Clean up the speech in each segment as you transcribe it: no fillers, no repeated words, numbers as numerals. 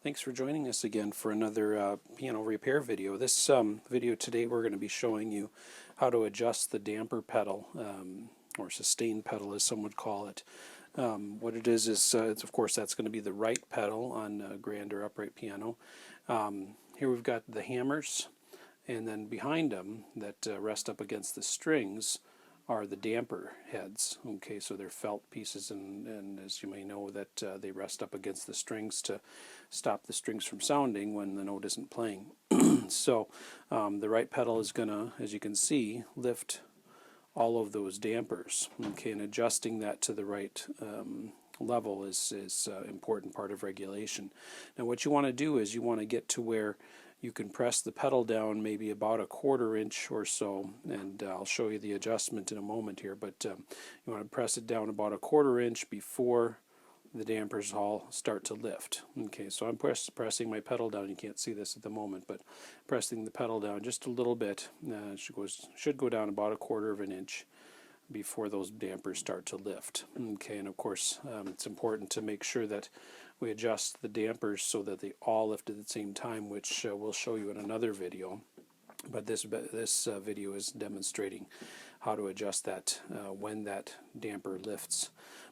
Thanks for joining us again for another piano repair video. This video today we're going to be showing you how to adjust the damper pedal, or sustain pedal as some would call it. What it is it's, of course that's going to be the right pedal on a grand or upright piano. Here we've got the hammers, and then behind them that rest up against the strings are the damper heads. Okay, so they're felt pieces, and as you may know, that they rest up against the strings to stop the strings from sounding when the note isn't playing. So the right pedal is going to, as you can see, lift all of those dampers. Okay, and adjusting that to the right level is an important part of regulation. Now what you want to do is you want to get to where you can press the pedal down maybe about a 1/4 inch or so, and I'll show you the adjustment in a moment here, but you want to press it down about a 1/4 inch before the dampers all start to lift. Okay, so I'm pressing my pedal down. You can't see this at the moment, but pressing the pedal down just a little bit. It should go down about a 1/4 inch before those dampers start to lift. Okay, and of course it's important to make sure that we adjust the dampers so that they all lift at the same time, which we'll show you in another video. But this video is demonstrating how to adjust that when that damper lifts.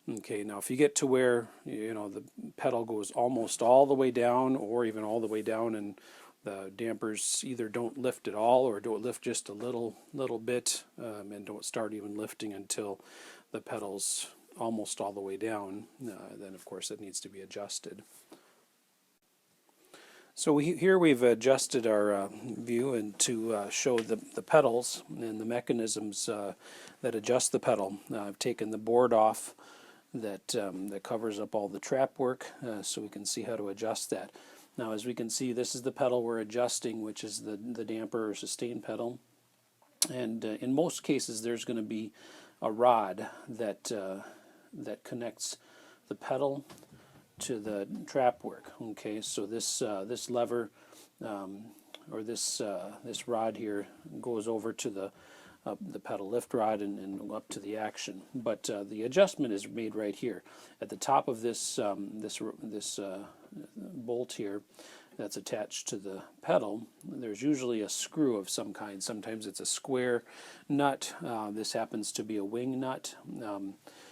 Okay, now if you get to where the pedal goes almost all the way down, or even all the way down, and the dampers either don't lift at all or don't lift just a little bit, and don't start even lifting until the pedal's almost all the way down, then of course it needs to be adjusted. So here we've adjusted our view and to show the pedals and the mechanisms that adjust the pedal. I've taken the board off that covers up all the trap work, so we can see how to adjust that. Now as we can see, this is the pedal we're adjusting, which is the damper or sustain pedal, and in most cases there's going to be a rod that connects the pedal to the trap work. Okay, so this lever or this rod here goes over to the pedal lift rod and up to the action. But the adjustment is made right here at the top of this bolt here that's attached to the pedal. There's usually a screw of some kind. Sometimes it's a square nut. This happens to be a wing nut.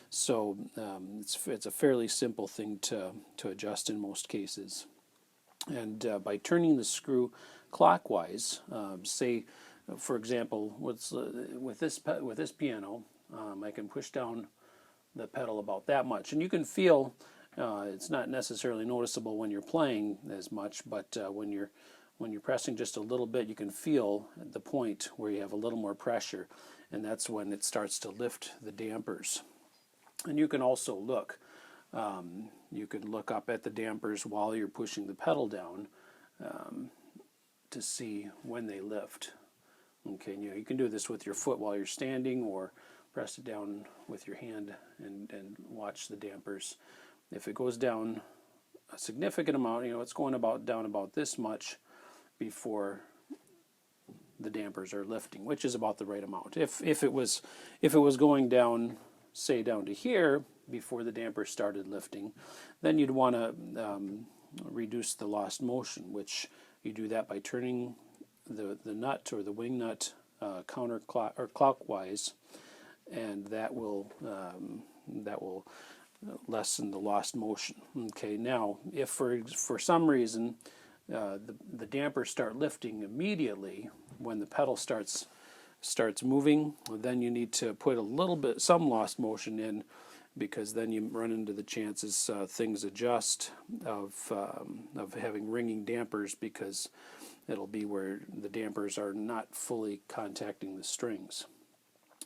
So it's a fairly simple thing to adjust in most cases. And by turning the screw clockwise, say for example, with this piano, I can push down the pedal about that much, and you can feel it's not necessarily noticeable when you're playing as much, but when you're pressing just a little bit, you can feel the point where you have a little more pressure, and that's when it starts to lift the dampers. And you can also look. You can look up at the dampers while you're pushing the pedal down to see when they lift. Okay, you can do this with your foot while you're standing, or press it down with your hand and watch the dampers. If it goes down a significant amount, it's going down about this much before the dampers are lifting, which is about the right amount. If it was going down, say down to here before the dampers started lifting, then you'd want to reduce the lost motion, which you do that by turning the nut or the wing nut clockwise, and that will lessen the lost motion. Okay, now if for some reason the dampers start lifting immediately when the pedal starts moving, then you need to put some lost motion in, because then you run into the chances things adjust of having ringing dampers, because it'll be where the dampers are not fully contacting the strings.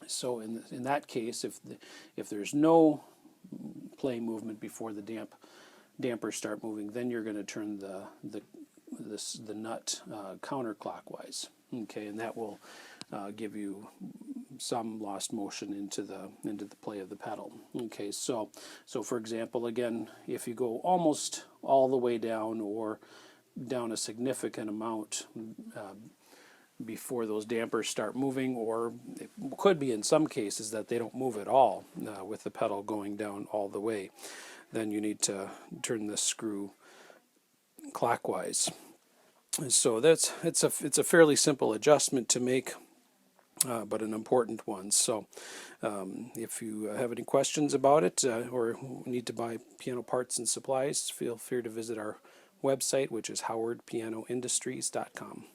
So in that case, if there's no play movement before the dampers start moving, then you're going to turn the nut counterclockwise. Okay, and that will give you some lost motion into the play of the pedal. Okay, so for example, again, if you go almost all the way down, or down a significant amount before those dampers start moving, or it could be in some cases that they don't move at all with the pedal going down all the way, then you need to turn the screw clockwise. And so it's a fairly simple adjustment to make, but an important one. So if you have any questions about it or need to buy piano parts and supplies, feel free to visit our website, which is howardpianoindustries.com.